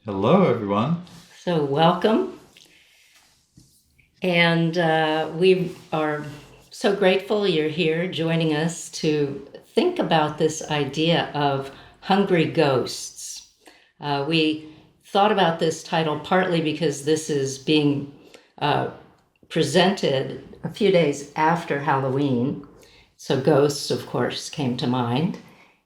Hello, everyone. So, welcome. And we are so grateful you're here joining us to think about this idea of hungry ghosts. We thought about this title partly because this is being presented a few days after Halloween. So, ghosts, of course, came to mind.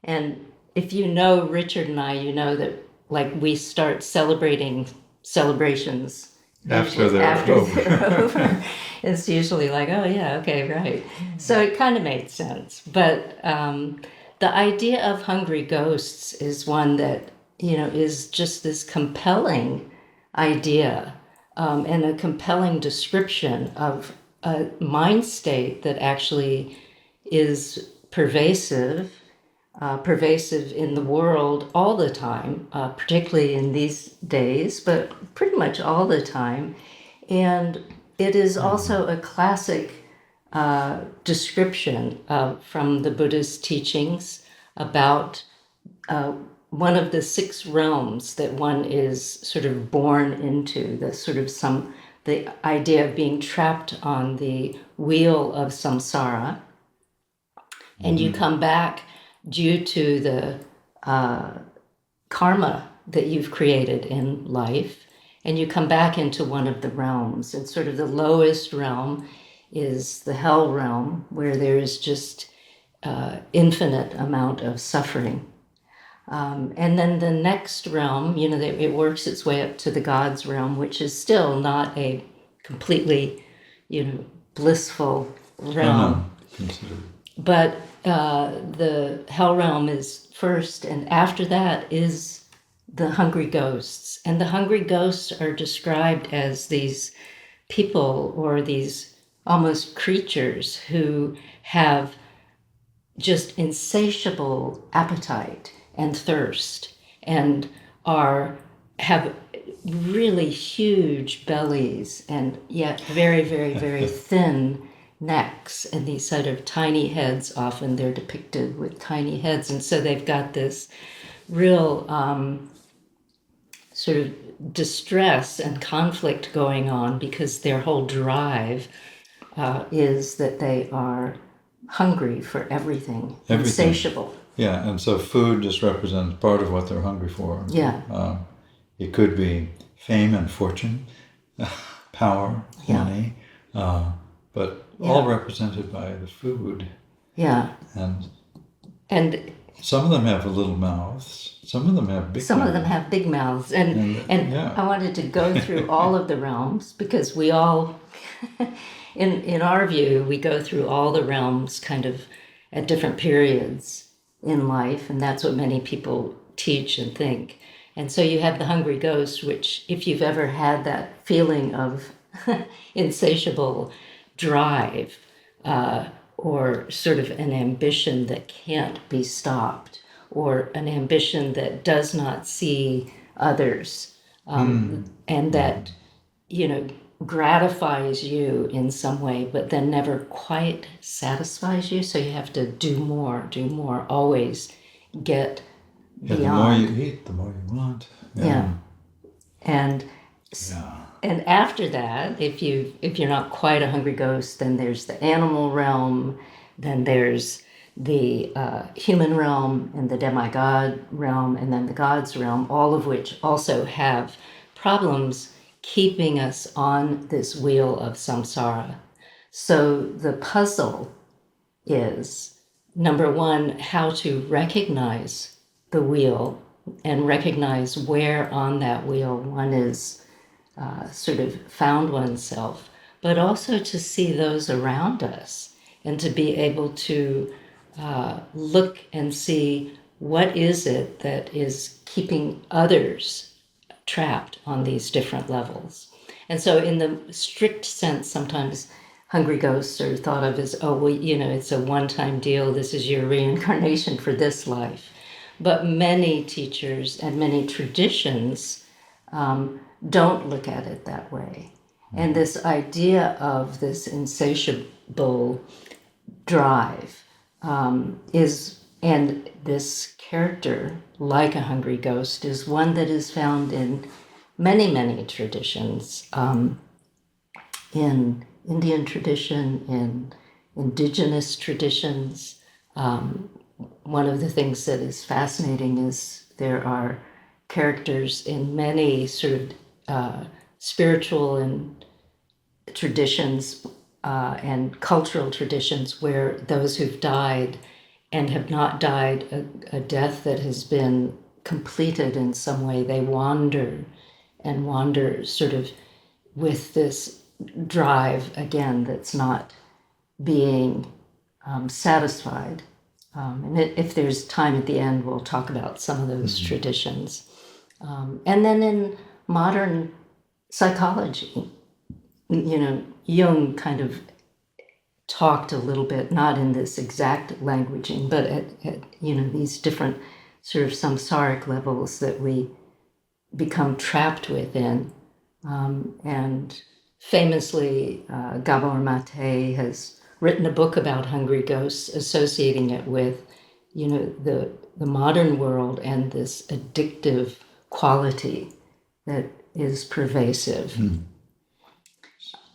And if you know Richard and I, you know that like we start celebrating celebrations After usually they're after they're over. over. It's usually like, oh yeah, okay, right. So it kind of made sense. But the idea of hungry ghosts is one that is just this compelling idea and a compelling description of a mind state that actually is pervasive in the world all the time, particularly in these days, but pretty much all the time. And it is also a classic description from the Buddhist teachings about one of the six realms that one is sort of born into, the idea of being trapped on the wheel of samsara, and you come back due to the karma that you've created in life, and you come back into one of the realms. And sort of the lowest realm is the hell realm, where there is just infinite amount of suffering. And then the next realm, it works its way up to the God's realm, which is still not a completely, blissful Oh, realm. no, consider. But the hell realm is first, and after that is the hungry ghosts. And the hungry ghosts are described as these people or these almost creatures who have just insatiable appetite and thirst and are have really huge bellies and yet very, very, very thin necks, and these sort of tiny heads. Often they're depicted with tiny heads, and so they've got this real sort of distress and conflict going on because their whole drive is that they are hungry for everything, Everything. insatiable. Yeah, and so food just represents part of what they're hungry for. Yeah, It could be fame and fortune, power, yeah, money, but all yeah, represented by the food. yeah. And And some of them have little mouths, some of them have big some of them mouths. have big mouths. And Yeah, I wanted to go through all of the realms because we all, in our view, we go through all the realms kind of at different periods in life, and that's what many people teach and think. And so you have the hungry ghost, which, if you've ever had that feeling of insatiable drive, or sort of an ambition that can't be stopped, or an ambition that does not see others, and that, you know, gratifies you in some way, but then never quite satisfies you. So you have to do more, always get yeah. The more you beyond. eat, the more you want. Yeah. Yeah, And yeah. and after that, if you're not quite a hungry ghost, then there's the animal realm, then there's the human realm and the demigod realm, and then the gods realm, all of which also have problems keeping us on this wheel of samsara. So the puzzle is, number one, how to recognize the wheel and recognize where on that wheel one is sort of found oneself, but also to see those around us and to be able to look and see what is it that is keeping others trapped on these different levels. And so, in the strict sense, sometimes hungry ghosts are thought of as, oh, well, it's a one time deal. This is your reincarnation for this life. But many teachers and many traditions don't look at it that way. And this idea of this insatiable drive is And this character, like a hungry ghost, is one that is found in many, many traditions. In Indian tradition, in indigenous traditions. One of the things that is fascinating is there are characters in many sort of spiritual and traditions and cultural traditions where those who've died and have not died a death that has been completed in some way, they wander and wander sort of with this drive again that's not being satisfied. And if there's time at the end, we'll talk about some of those traditions. And then in modern psychology, Jung kind of talked a little bit, not in this exact languaging, but at these different sort of samsaric levels that we become trapped within. And famously, Gabor Mate has written a book about hungry ghosts, associating it with, the modern world and this addictive quality that is pervasive.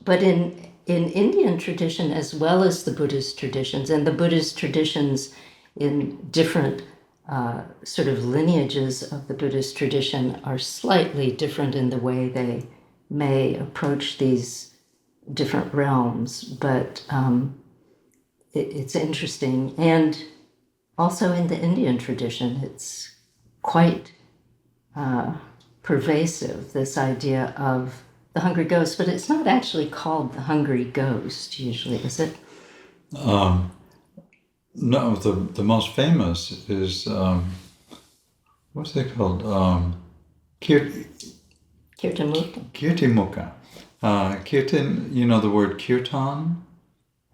But in Indian tradition, as well as the Buddhist traditions, and the Buddhist traditions in different sort of lineages of the Buddhist tradition are slightly different in the way they may approach these different realms, but it's interesting. And also in the Indian tradition, it's quite pervasive, this idea of the hungry ghost, but it's not actually called the hungry ghost usually, is it? No, the most famous is, what's it called? Kirtamurti. Kirtimukha. Kirtan, the word kirtan?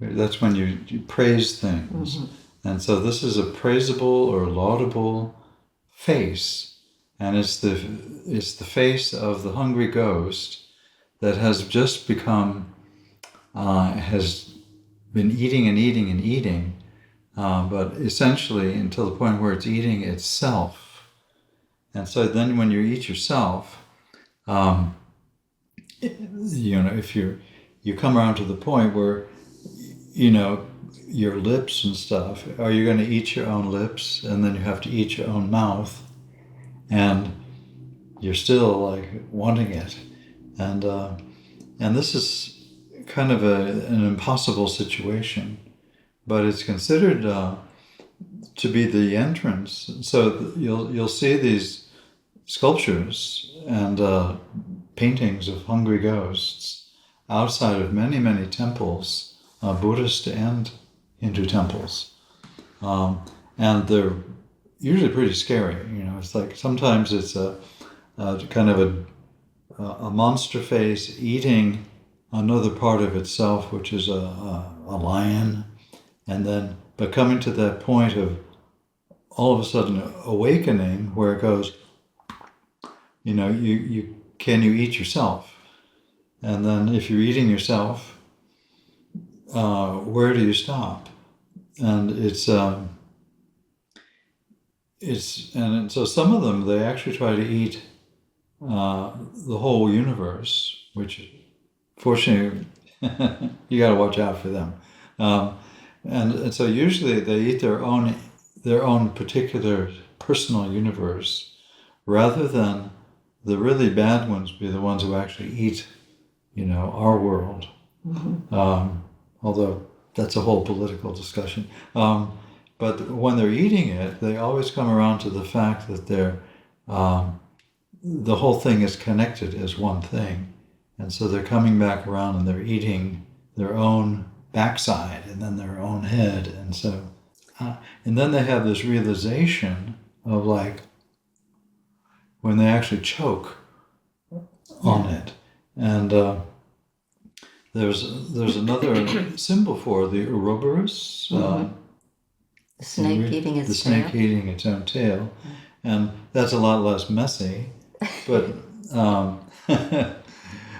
That's when you praise things. And so this is a praisable or laudable face. And it's the face of the hungry ghost that has just become, has been eating and eating and eating, but essentially until the point where it's eating itself. And so then when you eat yourself, if you come around to the point where, your lips and stuff, are you going to eat your own lips and then you have to eat your own mouth and you're still like wanting it. And this is kind of an impossible situation, but it's considered to be the entrance. So you'll see these sculptures and paintings of hungry ghosts outside of many, many temples, Buddhist and Hindu temples. And they're usually pretty scary. It's like sometimes it's a kind of a monster face eating another part of itself, which is a lion, but coming to that point of all of a sudden awakening where it goes, can you eat yourself? And then if you're eating yourself, where do you stop? And and so some of them, they actually try to eat the whole universe, which fortunately you got to watch out for them. And so usually they eat their own particular personal universe, rather than the really bad ones be the ones who actually eat, our world. Although that's a whole political discussion. But when they're eating it, they always come around to the fact that the whole thing is connected as one thing. And so they're coming back around and they're eating their own backside and then their own head. And so, and then they have this realization of like, when they actually choke on it. And there's another symbol for the Ouroboros. The snake eating its tail. The snake eating its own tail. And that's a lot less messy, but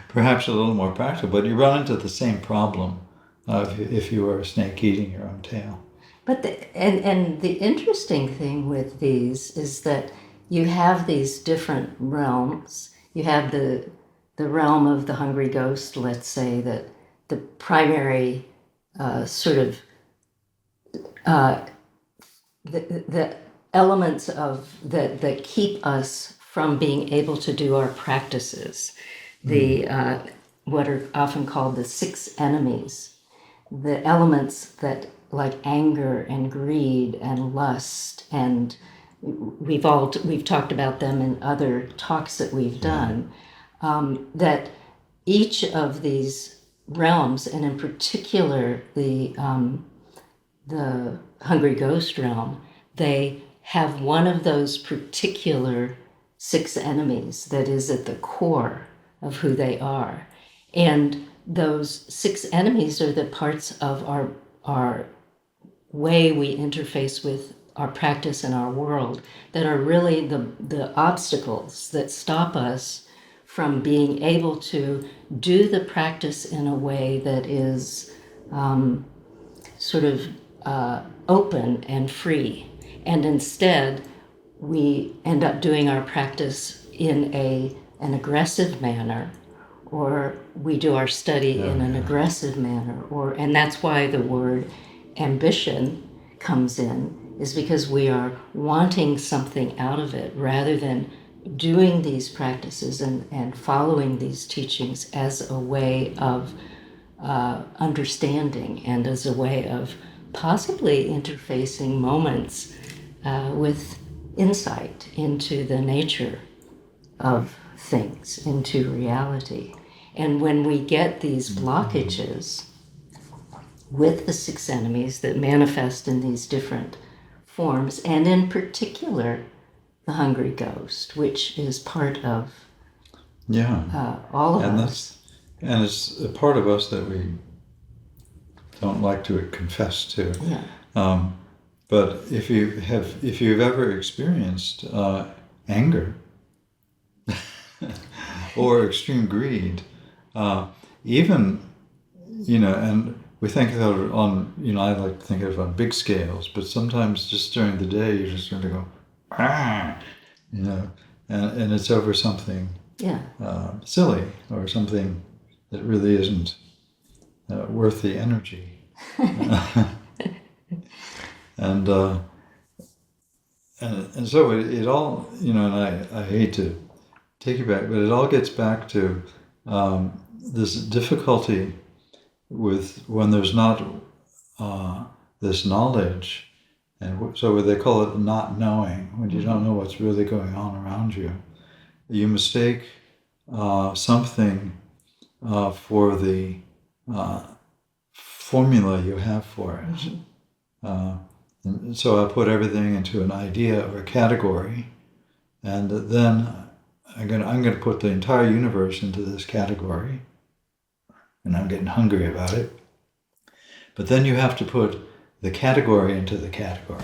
perhaps a little more practical. But you run into the same problem if you are a snake eating your own tail. But and the interesting thing with these is that you have these different realms. You have the realm of the hungry ghost, let's say, that the primary sort of the elements of that keep us from being able to do our practices, the what are often called the six enemies, the elements that like anger and greed and lust, and we've talked about them in other talks that we've done, that each of these realms, and in particular the hungry ghost realm, they have one of those particular six enemies that is at the core of who they are. And those six enemies are the parts of our way we interface with our practice and our world that are really the obstacles that stop us from being able to do the practice in a way that is sort of open and free. And instead, we end up doing our practice in an aggressive manner, or we do our study in an aggressive manner, and that's why the word ambition comes in, is because we are wanting something out of it rather than doing these practices and following these teachings as a way of understanding and as a way of possibly interfacing moments with insight into the nature of things, into reality. And when we get these blockages with the six enemies that manifest in these different forms, and in particular the hungry ghost, which is part of all of us. And it's a part of us that we don't like to confess to. Yeah. But if you've ever experienced anger or extreme greed, even, and we think of it on, I like to think of it on big scales, but sometimes just during the day you're just going to go, and it's over something silly or something that really isn't worth the energy. And so it all, and I hate to take you back, but it all gets back to this difficulty with when there's not this knowledge, and so they call it not knowing, when you don't know what's really going on around you. You mistake something for the formula you have for it. And so I put everything into an idea or a category, and then I'm going to put the entire universe into this category, and I'm getting hungry about it. But then you have to put the category into the category.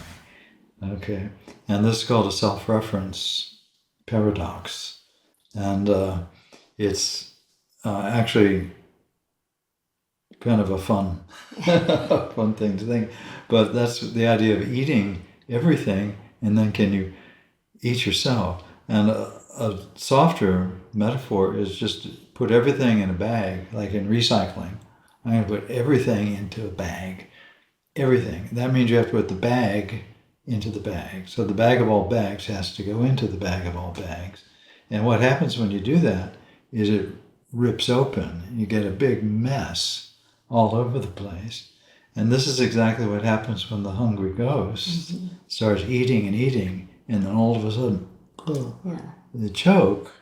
Okay, and this is called a self-reference paradox, and it's actually kind of a fun thing to think. But that's the idea of eating everything, and then can you eat yourself? And a softer metaphor is just put everything in a bag, like in recycling. I'm going to put everything into a bag. Everything. That means you have to put the bag into the bag. So the bag of all bags has to go into the bag of all bags. And what happens when you do that is it rips open. You get a big mess all over the place. And this is exactly what happens when the hungry ghost starts eating and eating, and then all of a sudden, they choke,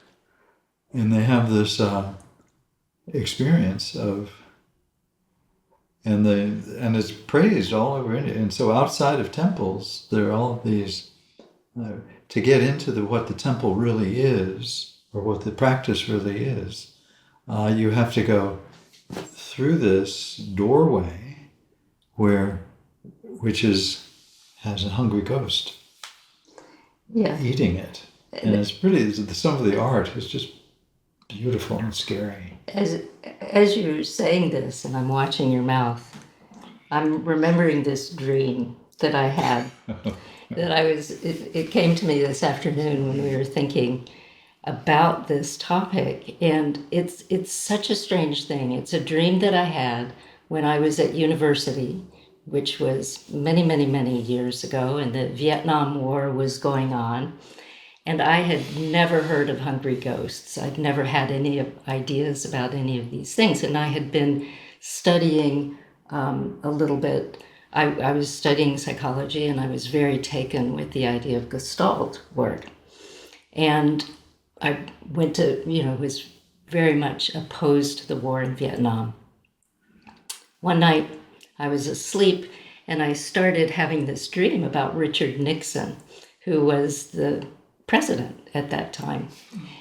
and they have this experience of, and it's praised all over India. And so outside of temples, there are all of these, to get into what the temple really is, or what the practice really is, you have to go through this doorway which has a hungry ghost eating it. And it's pretty, some of the art is just beautiful and scary. As you're saying this and I'm watching your mouth, I'm remembering this dream that I had. It came to me this afternoon when we were thinking about this topic, and it's such a strange thing. It's a dream that I had when I was at university, which was many, many, many years ago, and the Vietnam War was going on. And I had never heard of hungry ghosts. I'd never had any ideas about any of these things. And I had been studying a little bit. I was studying psychology, and I was very taken with the idea of Gestalt work. And I went to, was very much opposed to the war in Vietnam. One night I was asleep, and I started having this dream about Richard Nixon, who was the president at that time.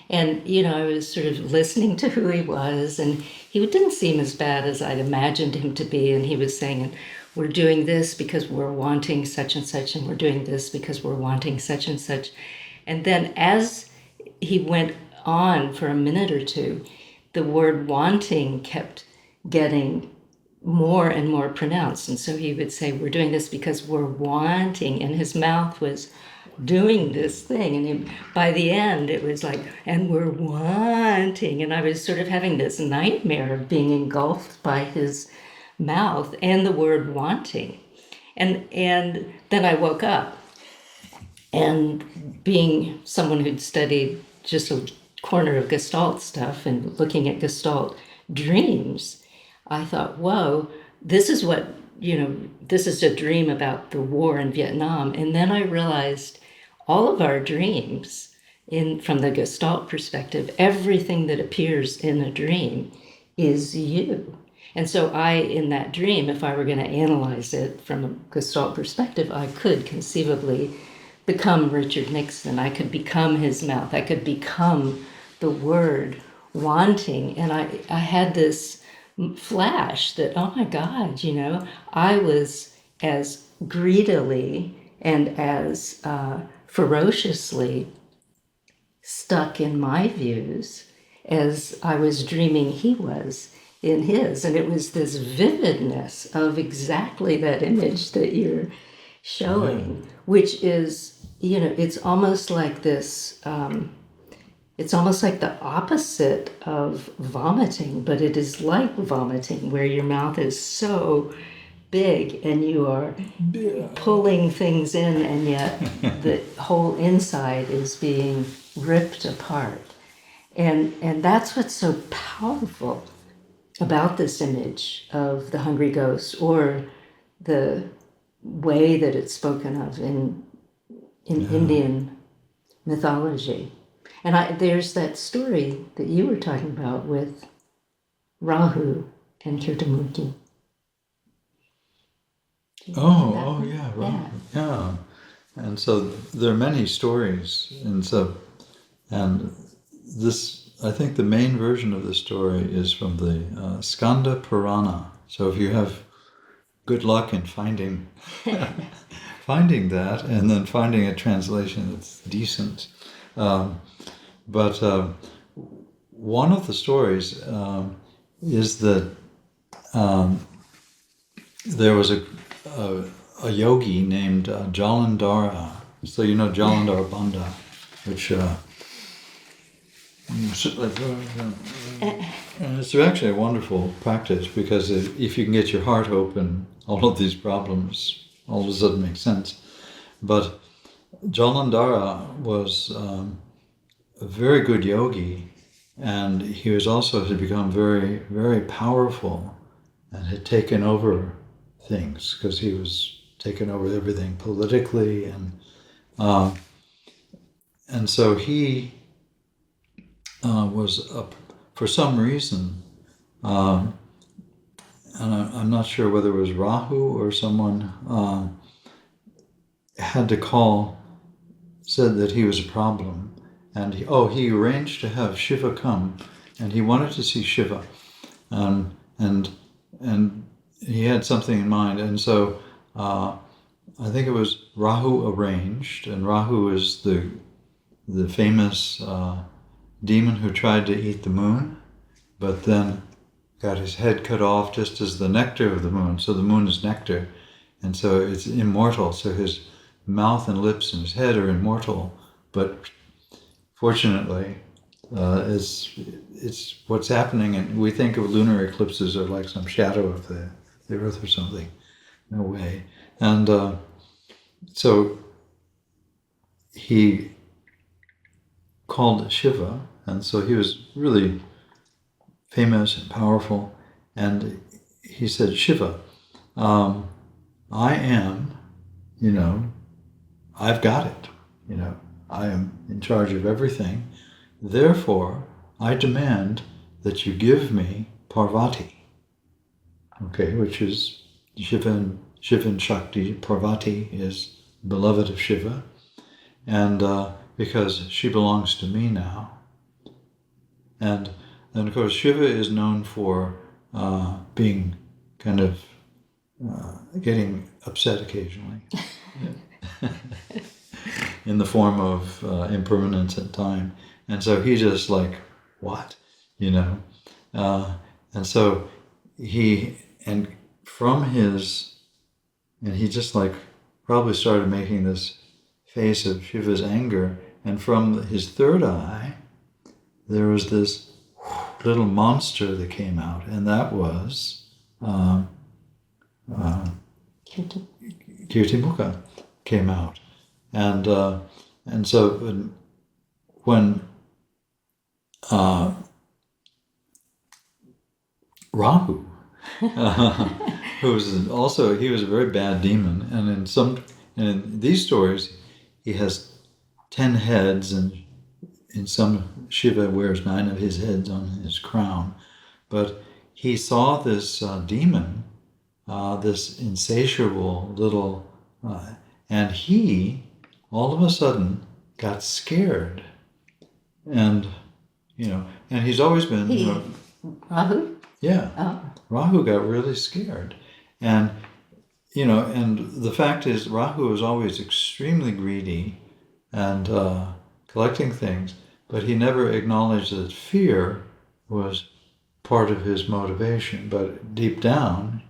And, I was sort of listening to who he was, and he didn't seem as bad as I'd imagined him to be. And he was saying, we're doing this because we're wanting such and such, and we're doing this because we're wanting such and such. And then as he went on for a minute or two, the word wanting kept getting more and more pronounced. And so he would say, we're doing this because we're wanting, and his mouth was doing this thing. And by the end, it was like, and we're wanting. And I was sort of having this nightmare of being engulfed by his mouth and the word wanting. And then I woke up, and being someone who'd studied just a corner of Gestalt stuff and looking at Gestalt dreams, I thought, whoa, this is what, this is a dream about the war in Vietnam. And then I realized all of our dreams, from the Gestalt perspective, everything that appears in a dream is you. And so in that dream, if I were going to analyze it from a Gestalt perspective, I could conceivably become Richard Nixon. I could become his mouth. I could become the word wanting. And I had this flash that, oh my God, I was as greedily and as ferociously stuck in my views as I was dreaming he was in his. And it was this vividness of exactly that image that you're showing, which is, it's almost like this, it's almost like the opposite of vomiting, but it is like vomiting, where your mouth is so big and you are pulling things in, and yet the whole inside is being ripped apart. And that's what's so powerful about this image of the hungry ghost, or the way that it's spoken of in Indian mythology. And there's that story that you were talking about with Rahu and Kirtamurti. Oh, yeah, right. Yeah. And so there are many stories. And this, I think the main version of the story is from the Skanda Purana. So if you have good luck in finding that, and then finding a translation that's decent. But one of the stories is that there was a yogi named Jalandhara. So Jalandhara Bandha, which and it's actually a wonderful practice, because if you can get your heart open, all of these problems all of a sudden make sense. But Jalandhara was a very good yogi, and he was also had become very, very powerful and had taken over things, because he was taken over everything politically, and so he was up for some reason, and I'm not sure whether it was Rahu or someone said that he was a problem, and he arranged to have Shiva come, and he wanted to see Shiva, and he had something in mind, and so I think it was Rahu arranged, and Rahu is the famous demon who tried to eat the moon, but then got his head cut off just as the nectar of the moon. So the moon is nectar, and so it's immortal. So his mouth and lips and his head are immortal, but fortunately, it's what's happening, and we think of lunar eclipses as like some shadow of the Earth or something. No way. And so he called Shiva, and so he was really famous and powerful, and he said, Shiva, I am, I've got it, I am in charge of everything. Therefore, I demand that you give me Parvati, okay, which is Shiva and Shakti. Parvati is beloved of Shiva, and because she belongs to me now. And of course, Shiva is known for being kind of getting upset occasionally. In the form of impermanence and time. And so he just like, what? And so he just like probably started making this face of Shiva's anger, and from his third eye, there was this little monster that came out, and that was Kirtimukha came out. And so when Rahu, who was also, he was a very bad demon, and in these stories, he has 10 heads, and in some, Shiva wears 9 of his heads on his crown. But he saw this demon, this insatiable little, and he, all of a sudden, got scared. And, and he's always been... Rahu? Yeah. Oh. Rahu got really scared. And, and the fact is, Rahu is always extremely greedy and collecting things, but he never acknowledged that fear was part of his motivation. But deep down,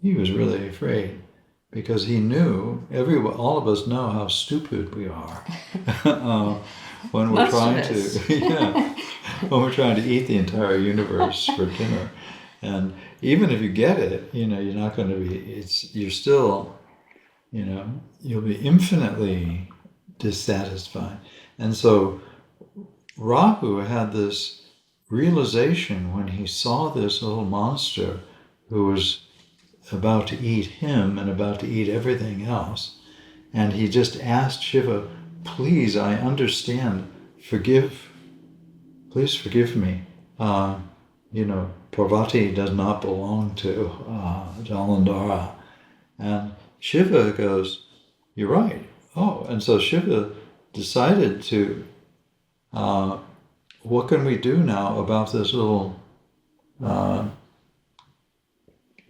he was really afraid, because he knew, all of us know how stupid we are when we're trying to, when we're trying to eat the entire universe for dinner. And even if you get it, you're not going to be, you're still, you'll be infinitely dissatisfied. And so Rahu had this realization when he saw this little monster who was about to eat him and about to eat everything else. And he just asked Shiva, please, I understand, please forgive me. Parvati does not belong to Jalandhara. And Shiva goes, you're right. Oh, and so Shiva decided to, what can we do now about this little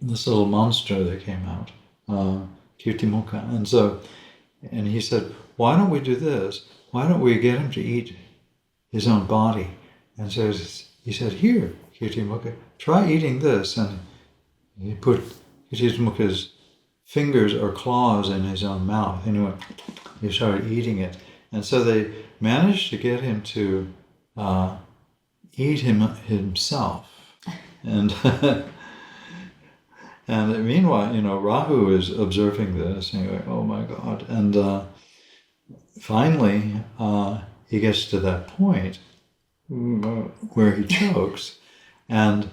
monster that came out, Kirtimukha. And he said, why don't we do this? Why don't we get him to eat his own body? And so he said, here, Kirtimukha, try eating this. And he put Kirtimukha's fingers or claws in his own mouth. Anyway, he started eating it. And so they managed to get him to eat himself. And and meanwhile, Rahu is observing this, and he's like, oh my God. And finally, he gets to that point where he chokes, and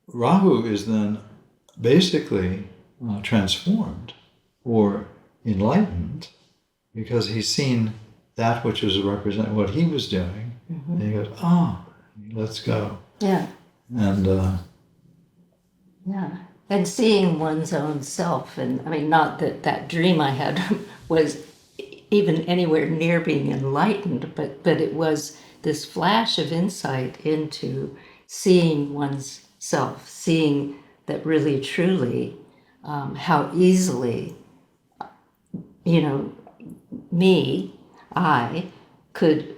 Rahu is then basically transformed or enlightened, because he's seen that which was representing what he was doing. Mm-hmm. And he goes, let's go. Yeah. And yeah. And seeing one's own self, and I mean, not that dream I had was even anywhere near being enlightened, but it was this flash of insight into seeing one's self, seeing that really truly how easily, I could,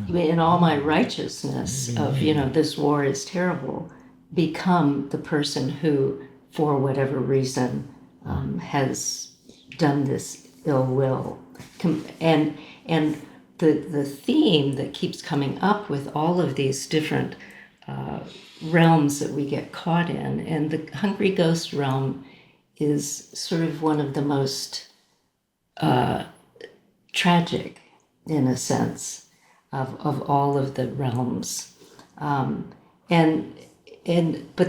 in all my righteousness of, this war is terrible, become the person who, for whatever reason, has done this ill will. And the theme that keeps coming up with all of these different realms that we get caught in, and the hungry ghost realm is sort of one of the most tragic, in a sense, of all of the realms. But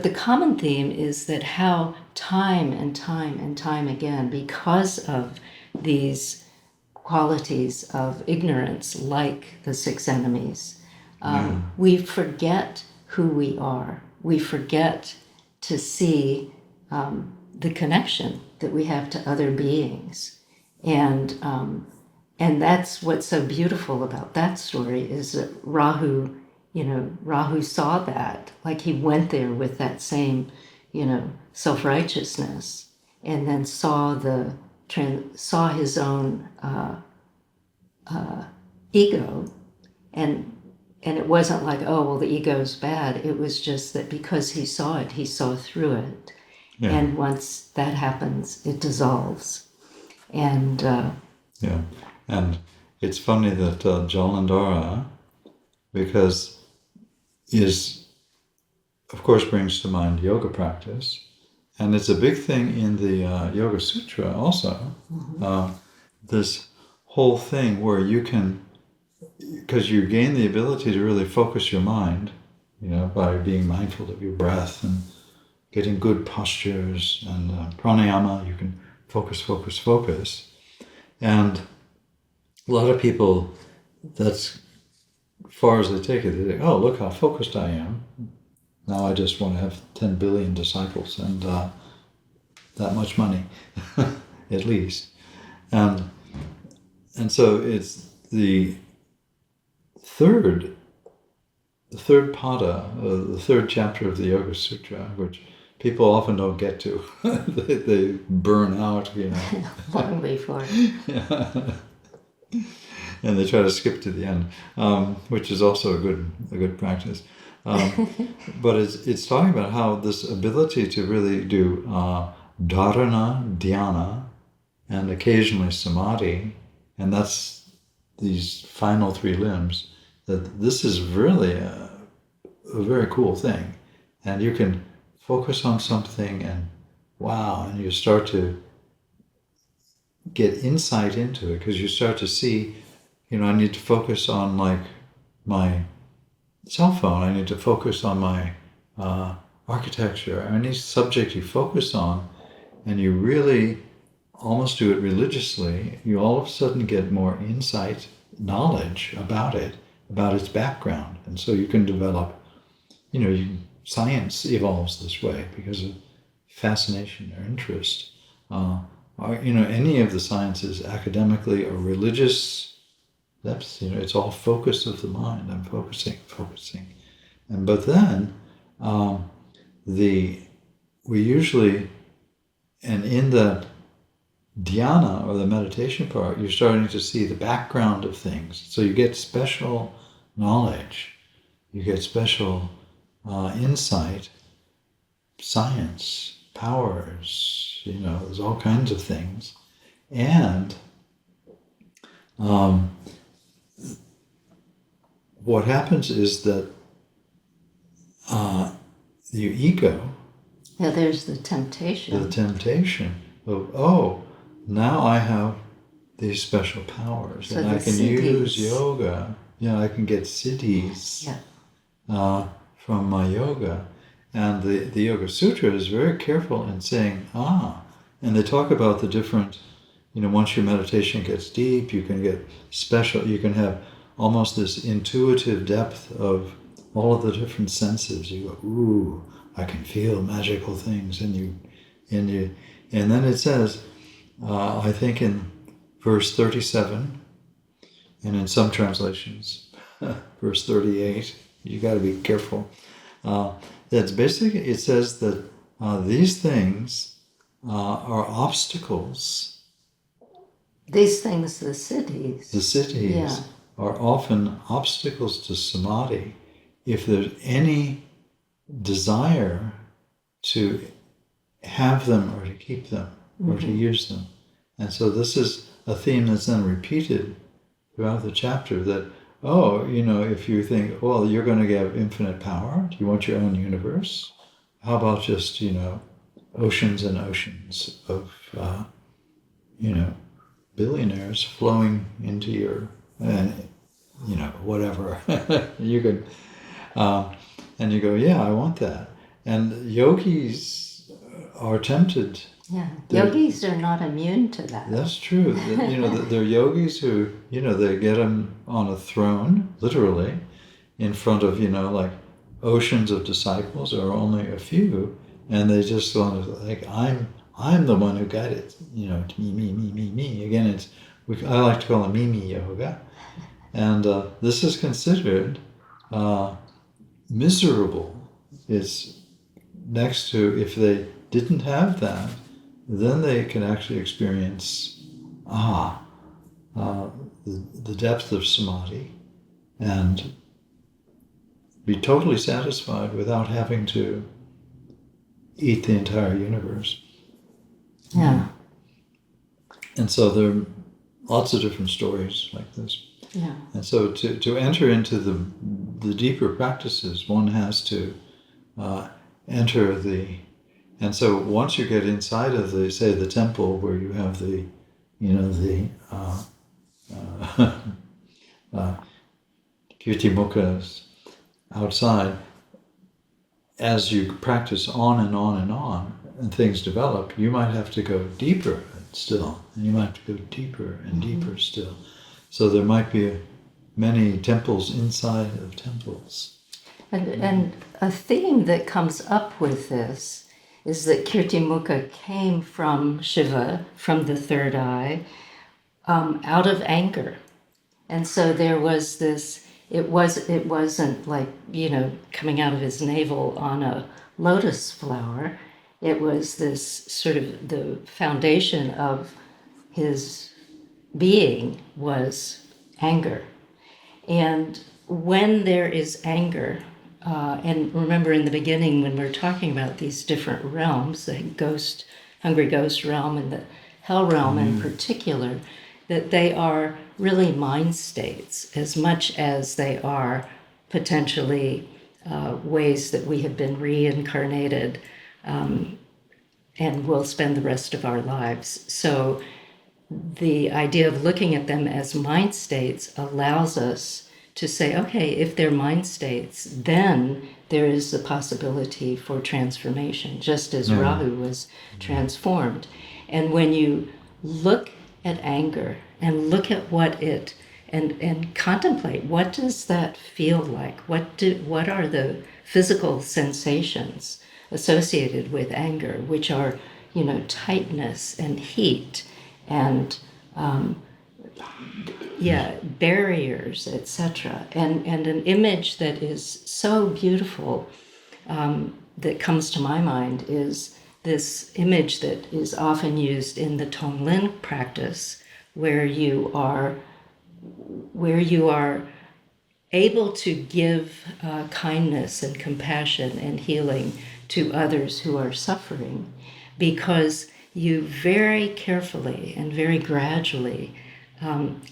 the common theme is that how time and time and time again, because of these qualities of ignorance, like the six enemies, we forget who we are. We forget to see the connection that we have to other beings, and that's what's so beautiful about that story is that Rahu saw that, like he went there with that same, self-righteousness, and then saw his own ego, and it wasn't like, oh well, the ego's bad. It was just that because he saw it, he saw through it, and once that happens, it dissolves, and and it's funny that Jalandhara, because of course brings to mind yoga practice, and it's a big thing in the Yoga Sutra also. This whole thing where you can, because you gain the ability to really focus your mind, by being mindful of your breath and getting good postures and pranayama, you can focus. And a lot of people, that's as far as they take it, they think, oh, look how focused I am. Now I just want to have 10 billion disciples and that much money, at least. And so it's the third pada, the third chapter of the Yoga Sutra, which people often don't get to. they burn out, long before. Yeah. And they try to skip to the end, which is also a good practice. But it's talking about how this ability to really do dharana, dhyana, and occasionally samadhi, and that's these final three limbs, that this is really a very cool thing. And you can focus on something and wow, and you start to get insight into it, because you start to see, I need to focus on like my cell phone, I need to focus on my architecture, any subject you focus on, and you really almost do it religiously, you all of a sudden get more insight, knowledge about it, about its background. And so you can develop, science evolves this way because of fascination or interest. Any of the sciences, academically or religious, it's all focus of the mind. I'm focusing. But then we usually, and in the dhyana or the meditation part, you're starting to see the background of things. So you get special knowledge, you get special insight, science, powers, there's all kinds of things. And what happens is that your ego, there's the temptation. Of, now I have these special powers, so and I can use yoga. I can get siddhis from my yoga. And the Yoga Sutra is very careful in saying, and they talk about the different, once your meditation gets deep, you can get special, you can have almost this intuitive depth of all of the different senses. You go, ooh, I can feel magical things, and then it says, I think in verse 37, and in some translations, verse 38, you got to be careful. That's basically, it says that these things are obstacles. These things, the siddhis, are often obstacles to samadhi if there's any desire to have them or to keep them. or to use them. And so this is a theme that's then repeated throughout the chapter that, oh, if you think, well, you're going to get infinite power, do you want your own universe? How about just, oceans and oceans of, billionaires flowing into your, whatever. You could, and you go, yeah, I want that. And yogis are tempted. Yeah, yogis are not immune to that. That's true. There are yogis who, they get them on a throne, literally, in front of, like oceans of disciples or only a few, and they just want to, like, I'm the one who got it, me. Again, I like to call it me yoga. And this is considered miserable. It's next to, if they didn't have that, then they can actually experience the depth of samadhi and be totally satisfied without having to eat the entire universe. Yeah. And so there are lots of different stories like this. Yeah. And so to enter into the deeper practices, one has to enter the. And so once you get inside of the temple where you have the kirtimukhas outside, as you practice on and on and on, and things develop, you might have to go deeper still, and you might have to go deeper and deeper still. So there might be many temples inside of temples. And a theme that comes up with this is that Kirtimukha came from Shiva, from the third eye, out of anger. And so there was this, it wasn't like, coming out of his navel on a lotus flower. It was this sort of, the foundation of his being was anger. And when there is anger, and remember in the beginning when we're talking about these different realms, the hungry ghost realm and the hell realm in particular, that they are really mind states as much as they are potentially ways that we have been reincarnated and will spend the rest of our lives. So the idea of looking at them as mind states allows us to say, okay, if they're mind states, then there is the possibility for transformation, just as Rahu was transformed. And when you look at anger and look at what it, and contemplate, what does that feel like? What are the physical sensations associated with anger, which are, tightness and heat and barriers, etc. And an image that is so beautiful that comes to my mind is this image that is often used in the Tonglen practice, where you are able to give kindness and compassion and healing to others who are suffering, because you very carefully and very gradually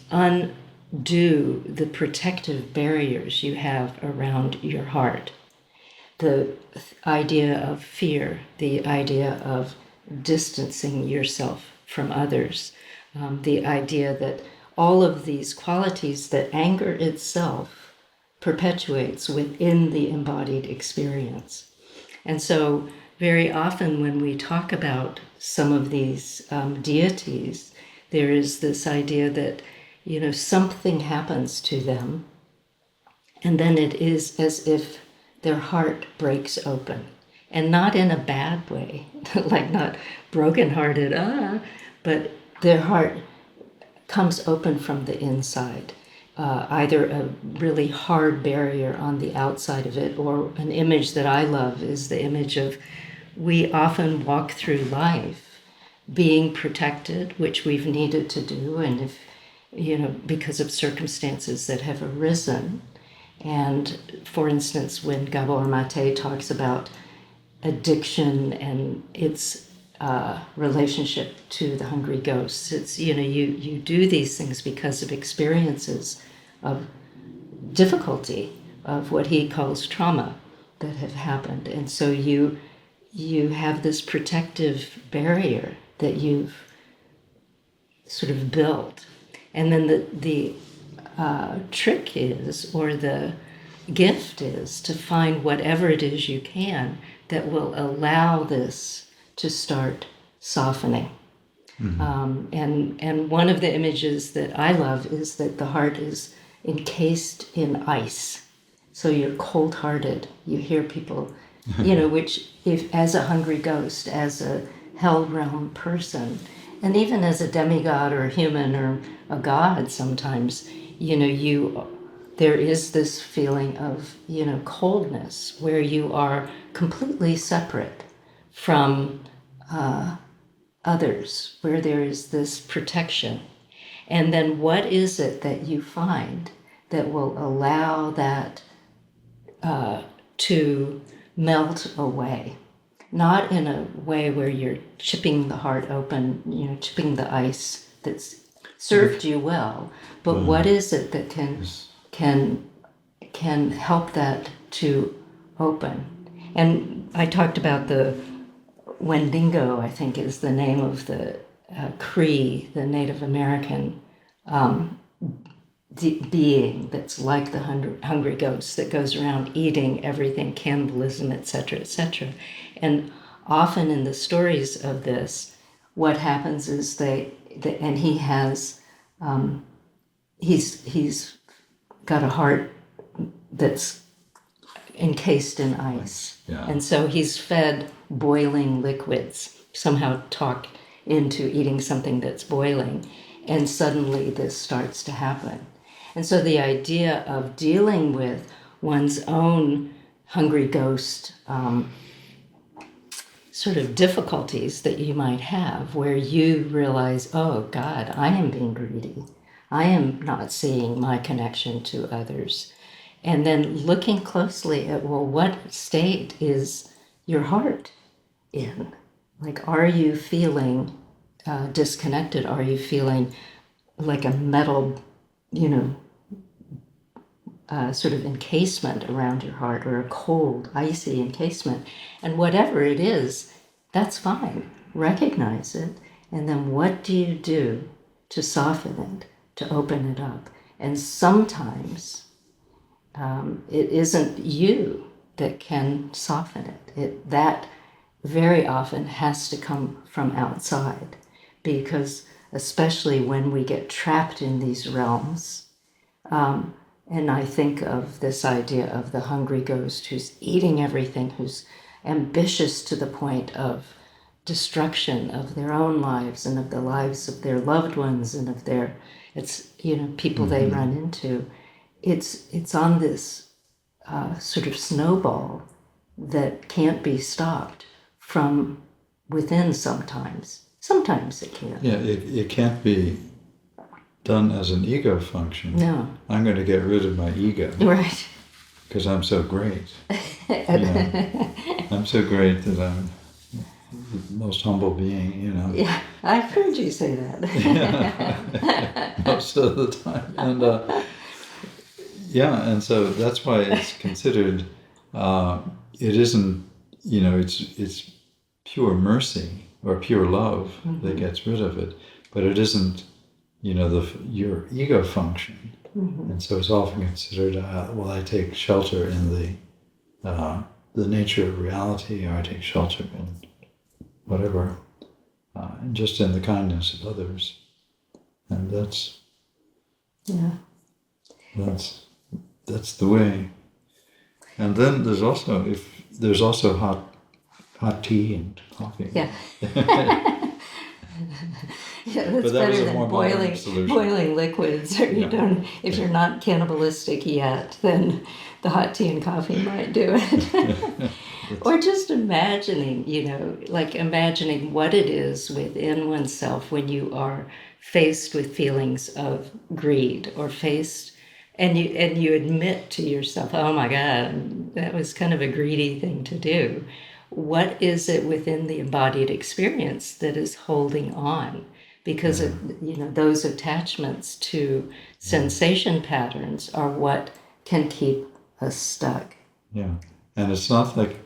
undo the protective barriers you have around your heart. The idea of fear, the idea of distancing yourself from others, the idea that all of these qualities that anger itself perpetuates within the embodied experience. And so very often when we talk about some of these deities, there is this idea that, something happens to them, and then it is as if their heart breaks open. And not in a bad way, like not brokenhearted, but their heart comes open from the inside. Either a really hard barrier on the outside of it, or an image that I love is the image of, we often walk through life being protected, which we've needed to do, and if, because of circumstances that have arisen. And for instance, when Gabor Mate talks about addiction and its relationship to the hungry ghosts. It's, you do these things because of experiences of difficulty, of what he calls trauma that have happened. And so you have this protective barrier that you've sort of built. And then the trick is, or the gift is, to find whatever it is you can that will allow this to start softening. And one of the images that I love is that the heart is encased in ice. So you're cold-hearted. You hear people, which, if as a hungry ghost, as a hell realm person, and even as a demigod or a human or a god sometimes, there is this feeling of, coldness, where you are completely separate from others, where there is this protection. And then what is it that you find that will allow that to melt away? Not in a way where you're chipping the heart open, chipping the ice that's served you well, but what is it that can help that to open? And I talked about the Wendigo, I think is the name of the Cree, the Native American being that's like the hungry ghost that goes around eating everything, cannibalism, etc., etc. And often in the stories of this, what happens is and he has, he's got a heart that's encased in ice. Yeah. And so he's fed boiling liquids, somehow talk into eating something that's boiling, and suddenly this starts to happen. And so the idea of dealing with one's own hungry ghost sort of difficulties that you might have, where you realize, oh God, I am being greedy. I am not seeing my connection to others. And then looking closely at, well, what state is your heart in? Like, are you feeling disconnected? Are you feeling like a metal, sort of encasement around your heart, or a cold, icy encasement? And whatever it is, that's fine. Recognize it. And then what do you do to soften it, to open it up? And sometimes it isn't you that can soften it. That very often has to come from outside, because especially when we get trapped in these realms, and I think of this idea of the hungry ghost who's eating everything, who's ambitious to the point of destruction of their own lives and of the lives of their loved ones and of their, people they run into. It's on this sort of snowball that can't be stopped from within sometimes. Sometimes it can. Yeah, it can't be done as an ego function. No. I'm going to get rid of my ego. Right. Because I'm so great. I'm so great that I'm the most humble being, Yeah, I've heard you say that. Most of the time. And and so that's why it's considered, it isn't, it's pure mercy or pure love that gets rid of it, but it isn't, your ego function. And so it's often considered, I take shelter in the nature of reality, or I take shelter in whatever, and just in the kindness of others. And that's the way. And then there's also hot tea and coffee. Yeah. Yeah, that's But that was better a than more modern solution. boiling liquids. Or if you're not cannibalistic yet, then the hot tea and coffee might do it. Or just imagining, imagining what it is within oneself when you are faced with feelings of greed, or and you admit to yourself, oh my God, that was kind of a greedy thing to do. what is it within the embodied experience that is holding on? Because those attachments to sensation patterns are what can keep us stuck. Yeah. And it's not like,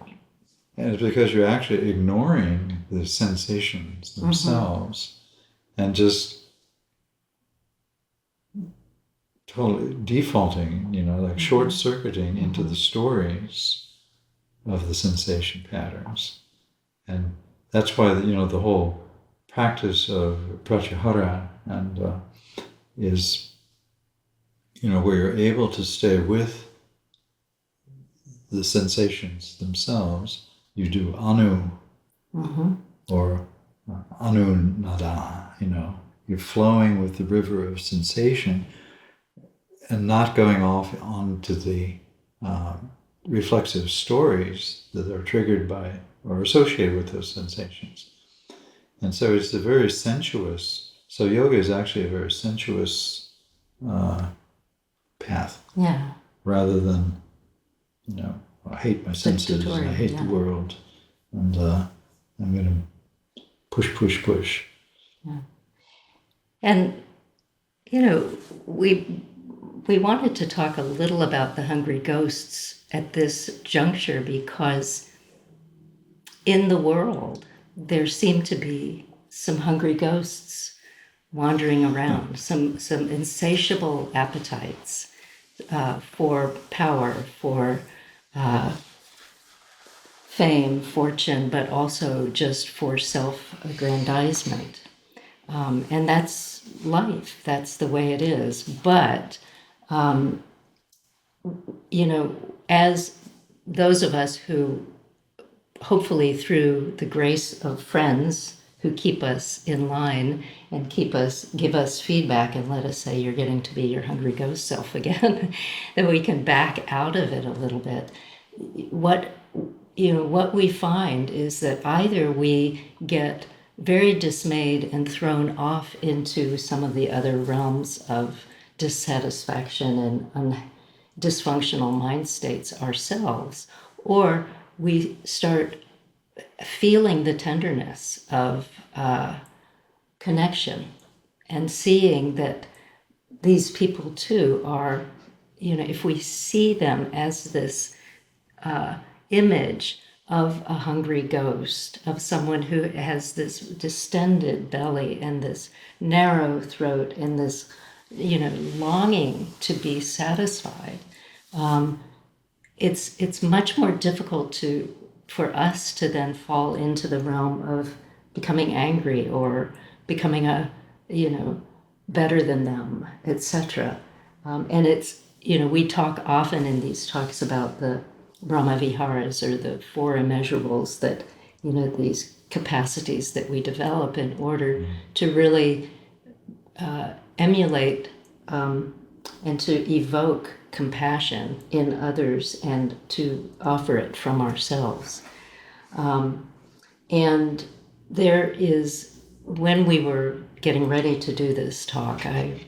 and it's because you're actually ignoring the sensations themselves and just totally defaulting, like short-circuiting into the stories of the sensation patterns. And that's why, the whole practice of pratyahara and is, where you're able to stay with the sensations themselves. You do anu or anu nada, you're flowing with the river of sensation and not going off onto the reflexive stories that are triggered by or associated with those sensations. And so it's a very sensuous, so yoga is actually a very sensuous path. Yeah. Rather than, I hate my senses and I hate the world and I'm going to push. Yeah. And, we wanted to talk a little about the hungry ghosts at this juncture because in the world, there seem to be some hungry ghosts wandering around, some insatiable appetites for power, for fame, fortune, but also just for self-aggrandizement. And that's life. That's the way it is. But, as those of us who hopefully through the grace of friends who keep us in line and give us feedback and let us say, you're getting to be your hungry ghost self again, that we can back out of it a little bit. What we find is that either we get very dismayed and thrown off into some of the other realms of dissatisfaction and dysfunctional mind states ourselves, or we start feeling the tenderness of connection and seeing that these people too are, if we see them as this image of a hungry ghost, of someone who has this distended belly and this narrow throat and this, longing to be satisfied, it's much more difficult for us to then fall into the realm of becoming angry or becoming better than them, etc. And it's, we talk often in these talks about the Brahma Viharas, or the four immeasurables, that, these capacities that we develop in order to really emulate and to evoke compassion in others and to offer it from ourselves. And there is, when we were getting ready to do this talk, I,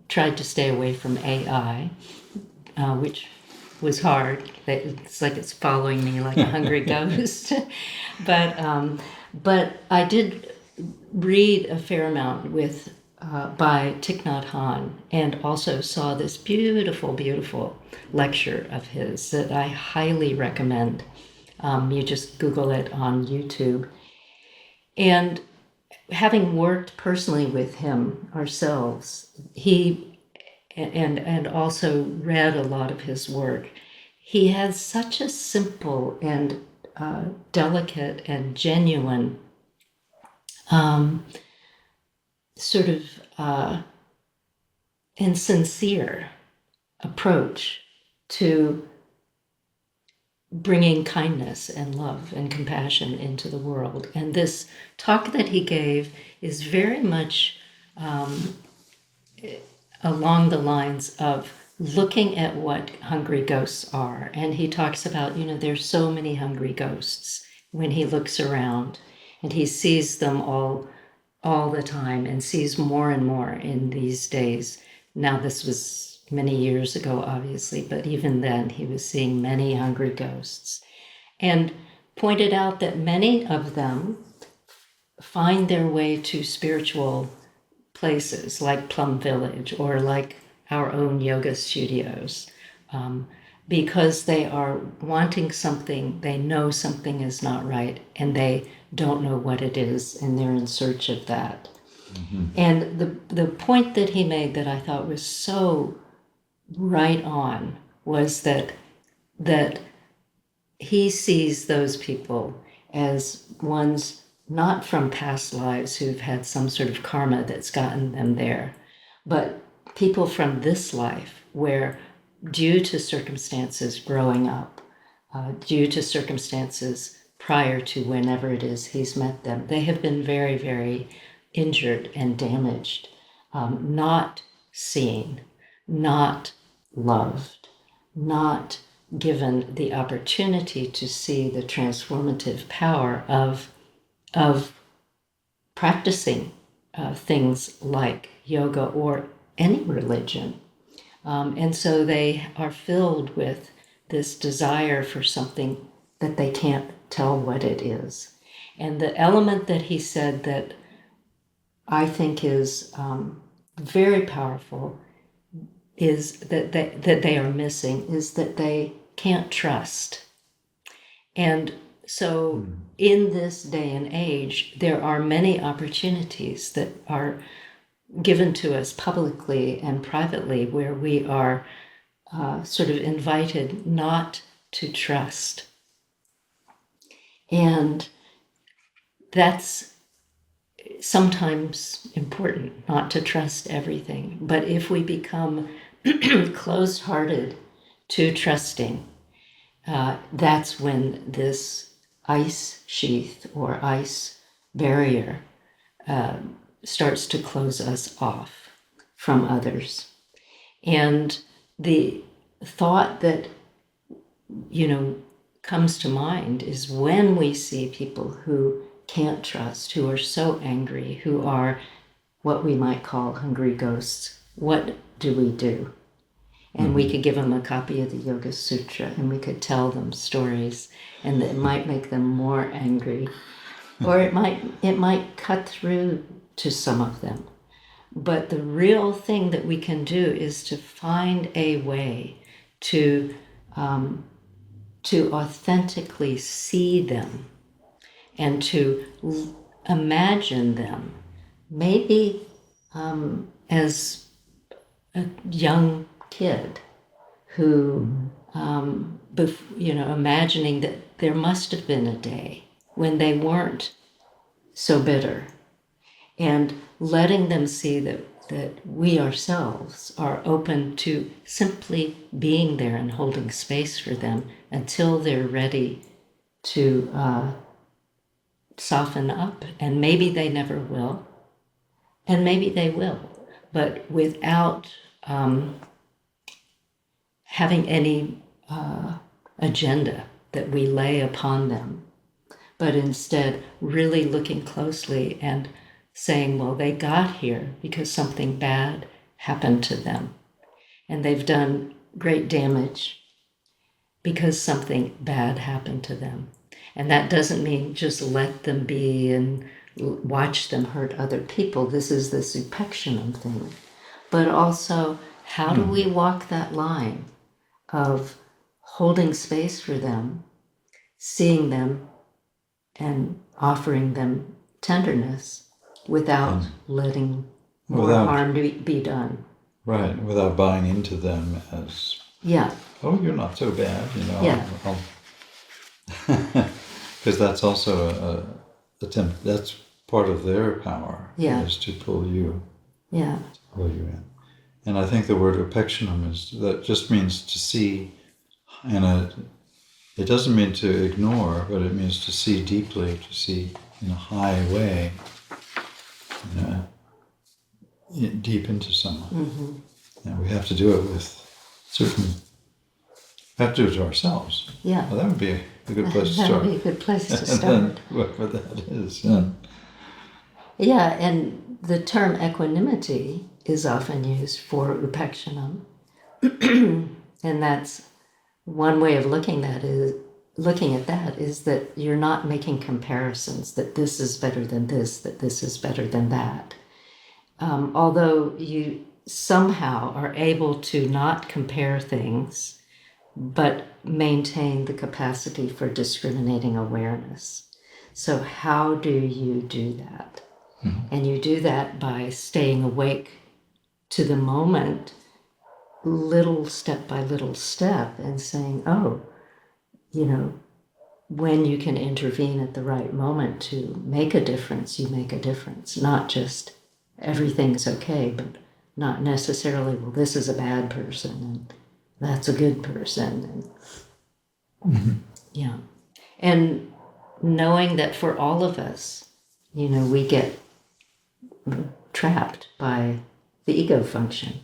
tried to stay away from AI, which was hard. It's like it's following me like a hungry ghost. But I did read a fair amount by Thich Nhat Hanh, and also saw this beautiful, beautiful lecture of his that I highly recommend. You just Google it on YouTube. And having worked personally with him ourselves, and also read a lot of his work, he has such a simple and delicate and genuine sort of and sincere approach to bringing kindness and love and compassion into the world. And this talk that he gave is very much along the lines of looking at what hungry ghosts are. And he talks about, there's so many hungry ghosts when he looks around, and he sees them all the time, and sees more and more in these days. Now, this was many years ago, obviously, but even then he was seeing many hungry ghosts. and pointed out that many of them find their way to spiritual places like Plum Village or like our own yoga studios, because they are wanting something, they know something is not right, and they don't know what it is, and they're in search of that. Mm-hmm. And the point that he made that I thought was so right on was that he sees those people as ones not from past lives who've had some sort of karma that's gotten them there, but people from this life where, due to circumstances growing up, due to circumstances prior to whenever it is he's met them, they have been very, very injured and damaged, not seen, not loved, not given the opportunity to see the transformative power of practicing things like yoga or any religion. And so they are filled with this desire for something that they can't tell what it is. And the element that he said that I think is very powerful is that they are missing is that they can't trust. And so in this day and age, there are many opportunities that are given to us publicly and privately where we are sort of invited not to trust. And that's sometimes important, not to trust everything. But if we become closed-hearted to trusting, that's when this ice sheath or ice barrier starts to close us off from others. And the thought that, comes to mind is when we see people who can't trust, who are so angry, who are what we might call hungry ghosts, what do we do? And we could give them a copy of the Yoga Sutra and we could tell them stories, and it might make them more angry, or it might cut through to some of them. But the real thing that we can do is to find a way to authentically see them and to imagine them, maybe as a young kid who, imagining that there must have been a day when they weren't so bitter, and letting them see that we ourselves are open to simply being there and holding space for them until they're ready to soften up. And maybe they never will, and maybe they will, but without having any agenda that we lay upon them, but instead really looking closely and saying, well, they got here because something bad happened to them, and they've done great damage because something bad happened to them. And that doesn't mean just let them be and watch them hurt other people. This is this upekshanam thing. But also, how do we walk that line of holding space for them, seeing them, and offering them tenderness without letting more harm be done. Right, without buying into them as, oh, you're not so bad, because that's also that's part of their power, is to pull you in. And I think the word upekshanam that just means to see, and it doesn't mean to ignore, but it means to see deeply, to see in a high way, deep into someone. Mm-hmm. And we have to do it with we have to do it to ourselves. Yeah. Well, that would be a good place to start. That would be a good place to start. And then whatever that is. Yeah, and the term equanimity is often used for upekshanam. And that's one way of looking at it looking at that is that you're not making comparisons, that this is better than this, that this is better than that. Although you somehow are able to not compare things, but maintain the capacity for discriminating awareness. So how do you do that? And you do that by staying awake to the moment, little step by little step, and saying, oh, when you can intervene at the right moment to make a difference, you make a difference. Not just everything's okay, but not necessarily, well, this is a bad person and that's a good person. And, yeah. And knowing that for all of us, we get trapped by the ego function.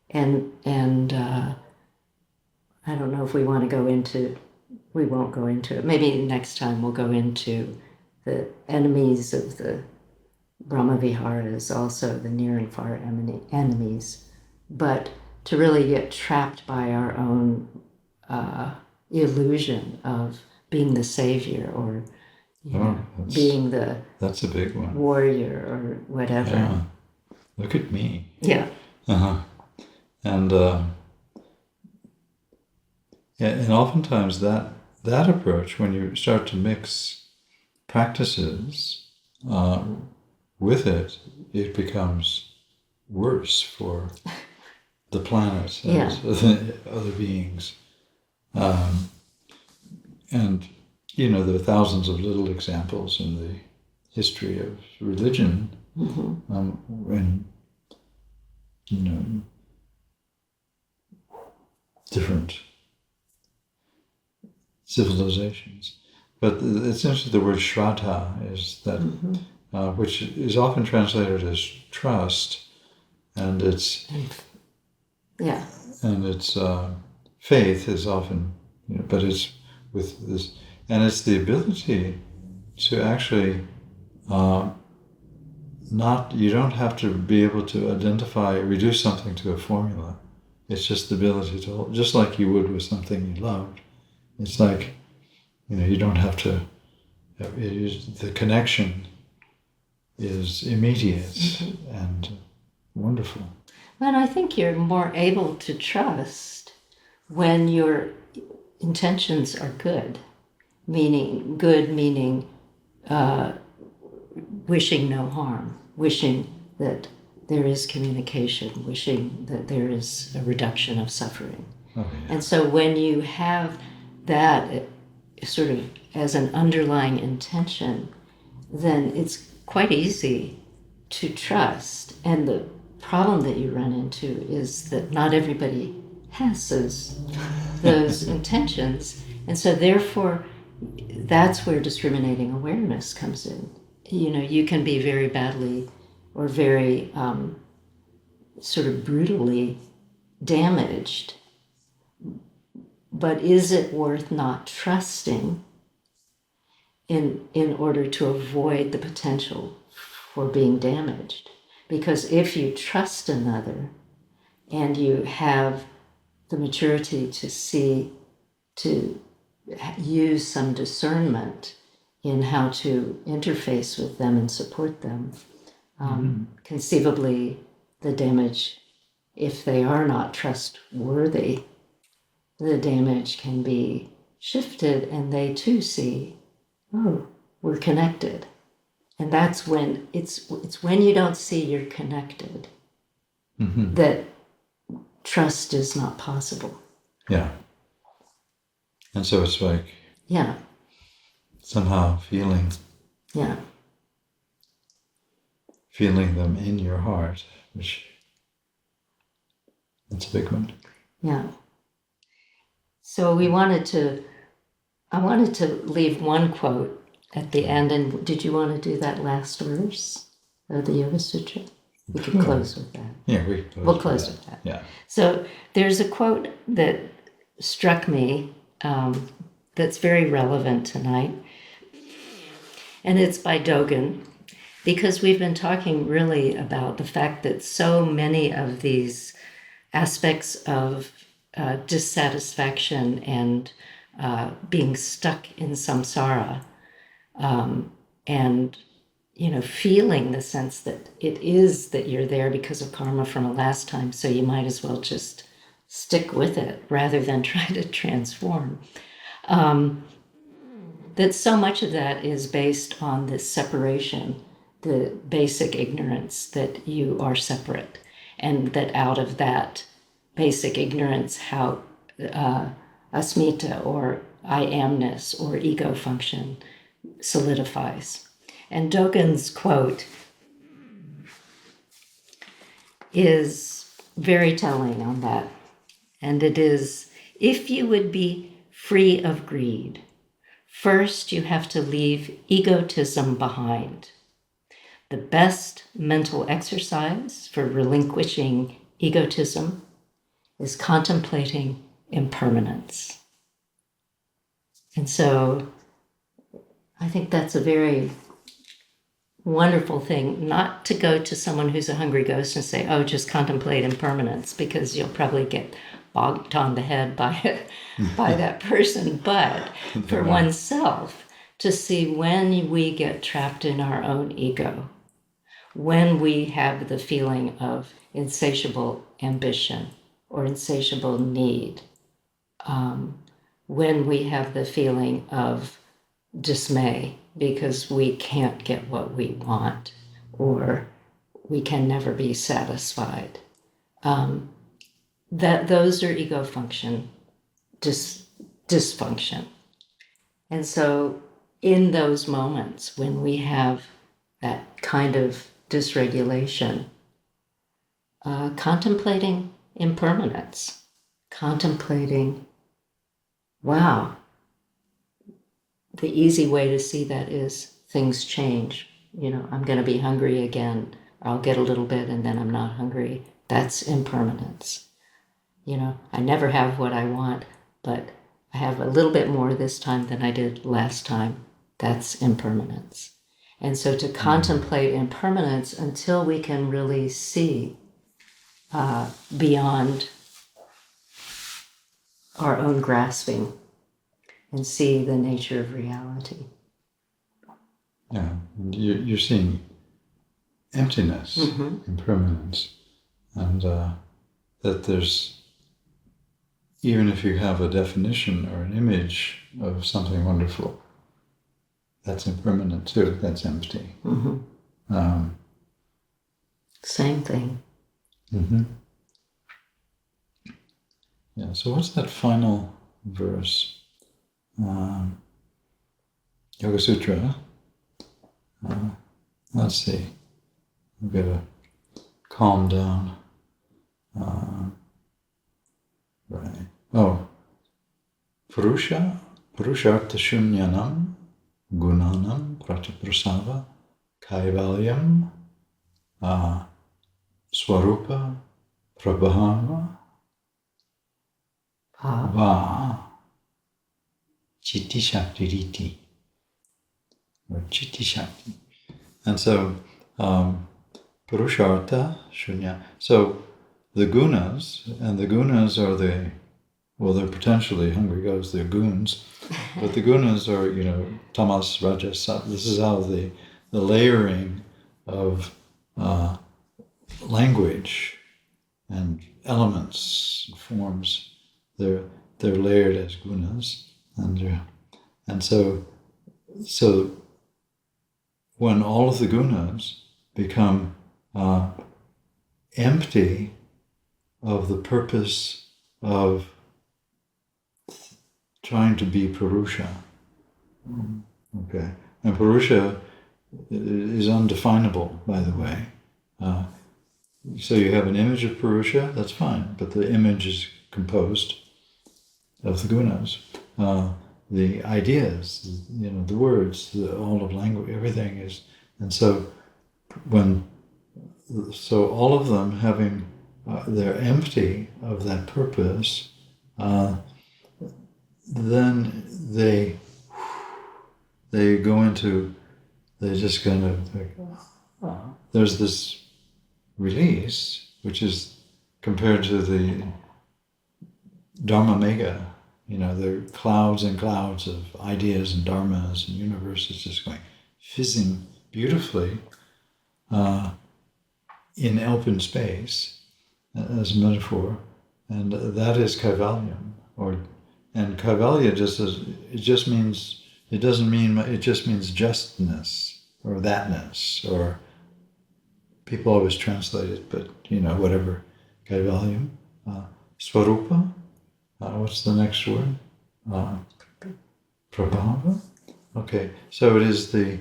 And I don't know if we want to go into, we won't go into it. Maybe next time we'll go into the enemies of the Brahmaviharas, also the near and far enemies. But to really get trapped by our own illusion of being the savior or being the that's a big one. Warrior or whatever. Yeah. Look at me. Yeah. And and oftentimes that approach, when you start to mix practices with it, it becomes worse for the planet and other beings. And there are thousands of little examples in the history of religion when different civilizations. But it's interesting, the word shraddha is that, which is often translated as trust, and it's faith is often, but it's with this, and it's the ability to actually you don't have to be able to reduce something to a formula. It's just the ability to, just like you would with something you loved. It's like, you don't have to, the connection is immediate and wonderful. And I think you're more able to trust when your intentions are good, meaning wishing no harm, wishing that there is communication, wishing that there is a reduction of suffering. Oh, yeah. And so when you have that sort of as an underlying intention, then it's quite easy to trust. And the problem that you run into is that not everybody has those intentions. And so therefore, that's where discriminating awareness comes in. You can be very badly or very sort of brutally damaged. But is it worth not trusting in order to avoid the potential for being damaged? Because if you trust another and you have the maturity to use some discernment in how to interface with them and support them, conceivably the damage, if they are not trustworthy, the damage can be shifted and they too see, oh, we're connected. And that's when it's when you don't see you're connected that trust is not possible. Yeah. And so it's like somehow feeling them in your heart, which that's a big one. Yeah. So I wanted to leave one quote at the end, and did you want to do that last verse of the Yoga Sutra? We could close with that. Yeah, we'll close with that. Yeah. So there's a quote that struck me that's very relevant tonight, and it's by Dogen, because we've been talking really about the fact that so many of these aspects of dissatisfaction and being stuck in samsara, and feeling the sense that it is that you're there because of karma from a last time, so you might as well just stick with it rather than try to transform. That so much of that is based on this separation, the basic ignorance that you are separate, and that out of that basic ignorance, how asmita or I amness or ego function solidifies. And Dogen's quote is very telling on that. And it is, if you would be free of greed, first you have to leave egotism behind. The best mental exercise for relinquishing egotism is contemplating impermanence. And so I think that's a very wonderful thing, not to go to someone who's a hungry ghost and say, oh, just contemplate impermanence, because you'll probably get bogged on the head by that person, but for oneself to see when we get trapped in our own ego, when we have the feeling of insatiable ambition or insatiable need, when we have the feeling of dismay because we can't get what we want or we can never be satisfied, that those are ego function, dysfunction. And so in those moments when we have that kind of dysregulation, contemplating impermanence, contemplating, wow, the easy way to see that is things change. I'm going to be hungry again. I'll get a little bit and then I'm not hungry. That's impermanence. I never have what I want, but I have a little bit more this time than I did last time. That's impermanence. And so to contemplate impermanence until we can really see beyond our own grasping and see the nature of reality. Yeah, you're seeing emptiness, impermanence, and that there's, even if you have a definition or an image of something wonderful, that's impermanent too, that's empty. Same thing. Yeah, so what's that final verse? Yoga Sutra. Let's see. We've got to calm down. Right. Oh. Purushartha shunyanam gunanam pratiprasava kaivalyam swarupa prabhava va chitti shakti riti, or chitti shakti. And so purushartha shunya. So the gunas, and the gunas are they're potentially hungry ghosts, they're goons, but the gunas are, tamas, rajas, sattva. This is how the layering of language and elements, forms, they're layered as gunas, and so when all of the gunas become empty of the purpose of trying to be Purusha. Okay. And Purusha is undefinable, by the way. So you have an image of Purusha, that's fine, but the image is composed of the gunas. The ideas, the words, all of language, everything is, and so all of them having, they're empty of that purpose, then they go into, they just kind of, there's this release, which is compared to the Dharma Mega There are clouds and clouds of ideas and dharmas and universes just going fizzing beautifully in open space as a metaphor, and that is kaivalyam. And kaivalya it just means justness or thatness, or people always translate it, but whatever. Kaivalyam, swarupa. What's the next word? Prabhava. Okay, so it is the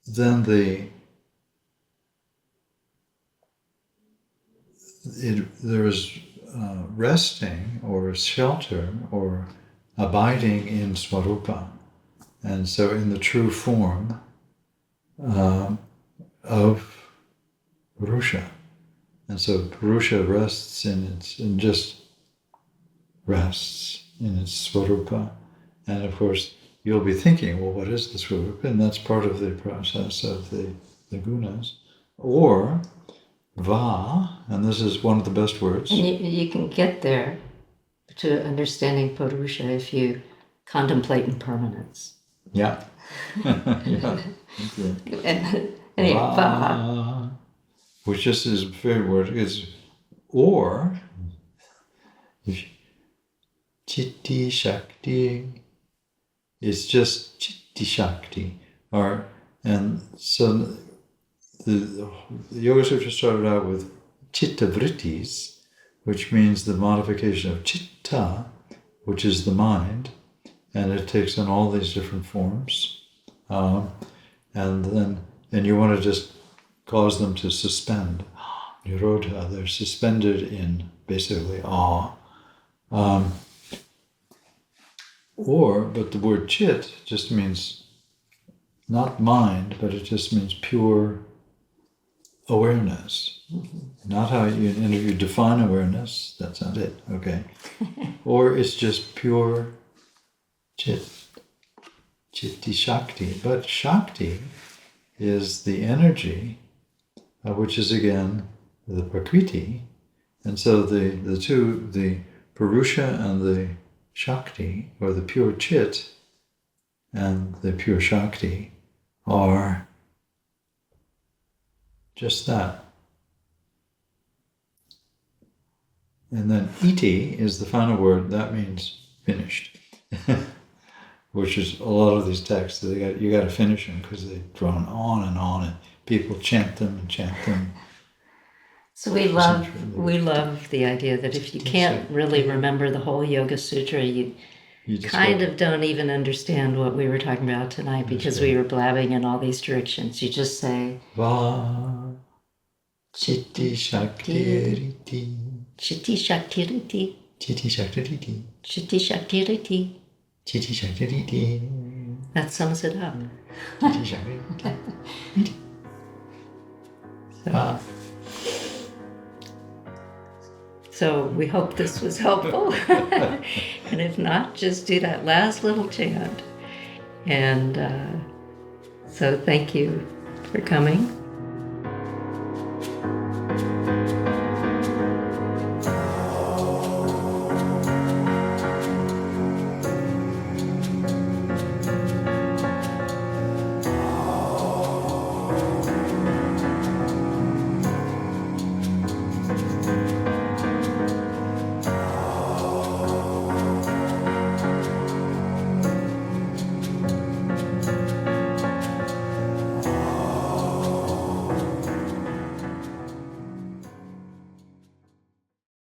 then there is resting or shelter or abiding in swarupa, and so in the true form of Purusha. And so Purusha rests just rests in its swarupa. And of course, you'll be thinking, well, what is the swarupa? And that's part of the process of the gunas. Or va, and this is one of the best words. And you can get there to understanding Purusha if you contemplate impermanence. Yeah. Yeah. And anyway, va. Which just is a favorite word, is or chitti shakti. It's just chitti shakti. And so the Yoga Sutra started out with chitta vrittis, which means the modification of chitta, which is the mind, and it takes on all these different forms. And you want to just cause them to suspend. Nirodha, they're suspended in basically awe. But the word chit just means not mind, but it just means pure awareness. Mm-hmm. Not how you define awareness, that's not it, okay? Or it's just pure chit, chitti shakti. But shakti is the energy, which is again the prakriti. And so the two, the Purusha and the Shakti, or the pure chit and the pure Shakti, are just that. And then iti is the final word. That means finished. Which is a lot of these texts. You got to finish them because they've drawn on, and people chant them. So we love the idea that if you can't really remember the whole Yoga Sutra, you kind of don't even understand what we were talking about tonight, because we were blabbing in all these directions. You just say Va Chitti Shakti Chitti Shakti Chitti Shakti Chitti Shakti. Chitti Shakti. That sums it up. Chitti Shakti. So we hope this was helpful. And if not, just do that last little chant. And so thank you for coming.